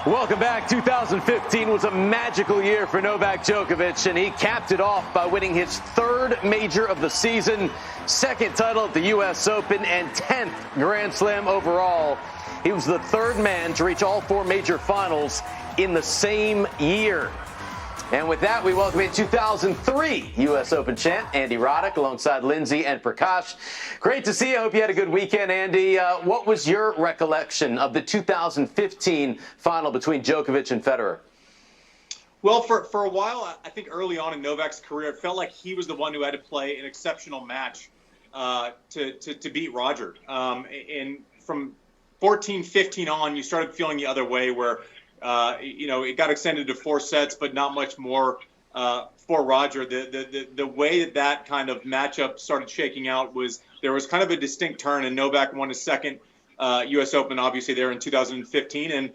Welcome back. 2015 was a magical year for Novak Djokovic, and he capped it off by winning his third major of the season, second title at the U.S. Open, and 10th Grand Slam overall. He was the third man to reach all four major finals in the same year. And with that, we welcome in 2003 U.S. Open champ Andy Roddick alongside Lindsay and Prakash. Great to see you. I hope you had a good weekend, Andy. What was your recollection of the 2015 final between Djokovic and Federer? Well, for a while, I think early on in Novak's career, it felt like he was the one who had to play an exceptional match to beat Roger. And from 14-15 on, you started feeling the other way where it got extended to 4 sets, but not much more for Roger. The way that kind of matchup started shaking out was there was kind of a distinct turn, and Novak won his second U.S. Open, obviously there in 2015, and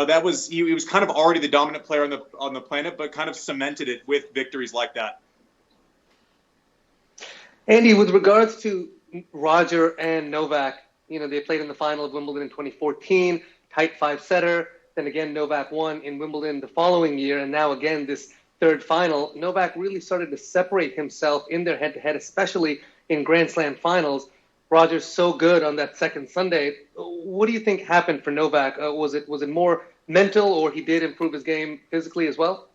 that was he was kind of already the dominant player on the planet, but kind of cemented it with victories like that. Andy, with regards to Roger and Novak, they played in the final of Wimbledon in 2014, tight 5-setter. Then again, Novak won in Wimbledon the following year, and now again this third final. Novak really started to separate himself in their head-to-head, especially in Grand Slam finals. Roger's so good on that second Sunday. What do you think happened for Novak? Was it more mental, or he did improve his game physically as well?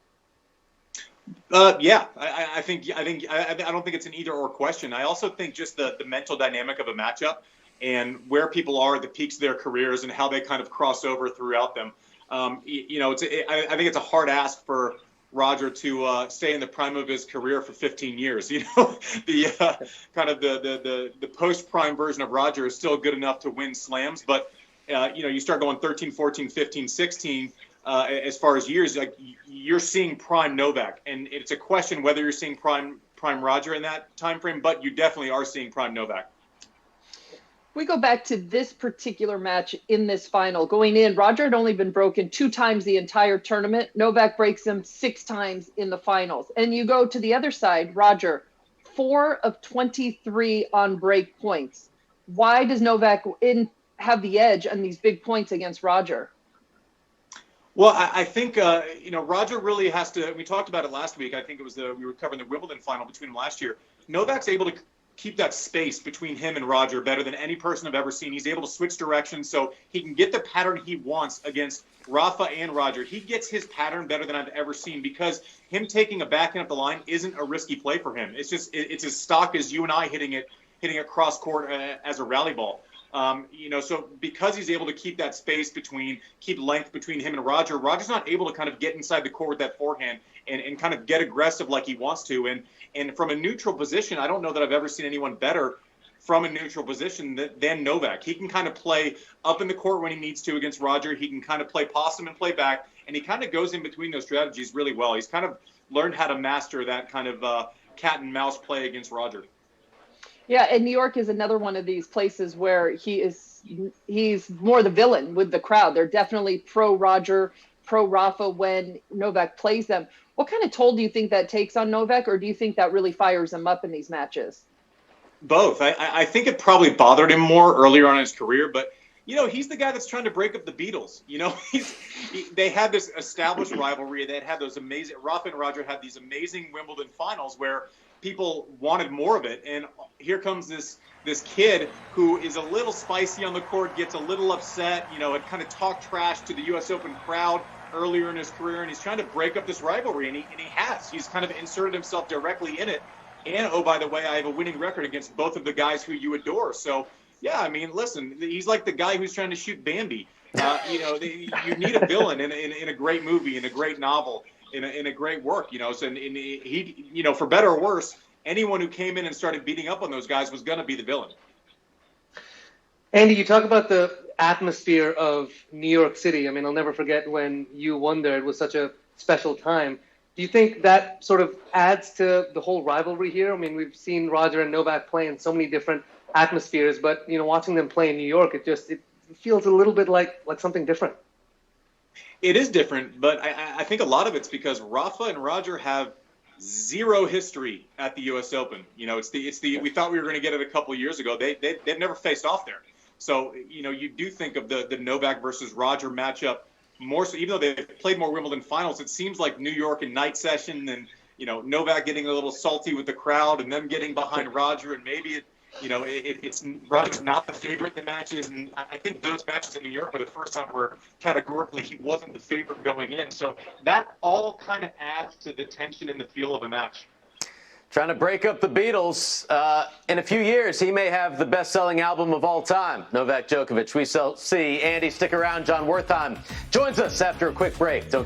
Yeah, I don't think it's an either-or question. I also think just the mental dynamic of a matchup and where people are at the peaks of their careers and how they kind of cross over throughout them. I think it's a hard ask for Roger to stay in the prime of his career for 15 years. The kind of the post-prime version of Roger is still good enough to win slams, but you start going 13, 14, 15, 16 as far as years, like you're seeing prime Novak, and it's a question whether you're seeing prime Roger in that time frame, but you definitely are seeing prime Novak. We go back to this particular match in this final. Going in, Roger had only been broken 2 times the entire tournament. Novak breaks him 6 times in the finals. And you go to the other side, Roger, 4 of 23 on break points. Why does Novak have the edge on these big points against Roger? Well, I think, Roger really has to, we talked about it last week. I think it was we were covering the Wimbledon final between them last year. Novak's able to keep that space between him and Roger better than any person I've ever seen. He's able to switch directions so he can get the pattern he wants against Rafa and Roger. He gets his pattern better than I've ever seen because him taking a backhand up the line isn't a risky play for him. It's just it's as stock as you and I hitting it cross court as a rally ball. So because he's able to keep that space keep length between him and Roger's not able to kind of get inside the court with that forehand and kind of get aggressive like he wants to. And from a neutral position, I don't know that I've ever seen anyone better from a neutral position than Novak. He can kind of play up in the court when he needs to against Roger. He can kind of play possum and play back, and he kind of goes in between those strategies really well. He's kind of learned how to master that kind of cat and mouse play against Roger. Yeah, and New York is another one of these places where he's more the villain with the crowd. They're definitely pro Roger, pro Rafa when Novak plays them. What kind of toll do you think that takes on Novak, or do you think that really fires him up in these matches? Both. I think it probably bothered him more earlier on in his career, but he's the guy that's trying to break up the Beatles. They had this established rivalry. They had those amazing. Rafa and Roger had these amazing Wimbledon finals where people wanted more of it, and here comes this kid who is a little spicy on the court, gets a little upset, had kind of talked trash to the U.S. Open crowd earlier in his career, and he's trying to break up this rivalry, and he has. He's kind of inserted himself directly in it. And, oh, by the way, I have a winning record against both of the guys who you adore. So, yeah, I mean, listen, he's like the guy who's trying to shoot Bambi. You need a villain in a great movie, in a great novel, in a great work, So, and he, for better or worse, anyone who came in and started beating up on those guys was going to be the villain. Andy, you talk about the atmosphere of New York City. I mean, I'll never forget when you won there. It was such a special time. Do you think that sort of adds to the whole rivalry here? I mean, we've seen Roger and Novak play in so many different atmospheres, but, watching them play in New York, it feels a little bit like something different. It is different, but I think a lot of it's because Rafa and Roger have zero history at the U.S. Open. It's the we thought we were going to get it a couple of years ago. They've never faced off there. So, you do think of the Novak versus Roger matchup more so, even though they've played more Wimbledon finals, it seems like New York and night session, and Novak getting a little salty with the crowd, and them getting behind Roger, and maybe it's Roger's not the favorite in the matches, and I think those matches in New York were the first time where categorically he wasn't the favorite going in. So that all kind of adds to the tension and the feel of a match. Trying to break up the Beatles. In a few years, he may have the best-selling album of all time, Novak Djokovic. We shall see. Andy, stick around. John Wertheim joins us after a quick break. Don't go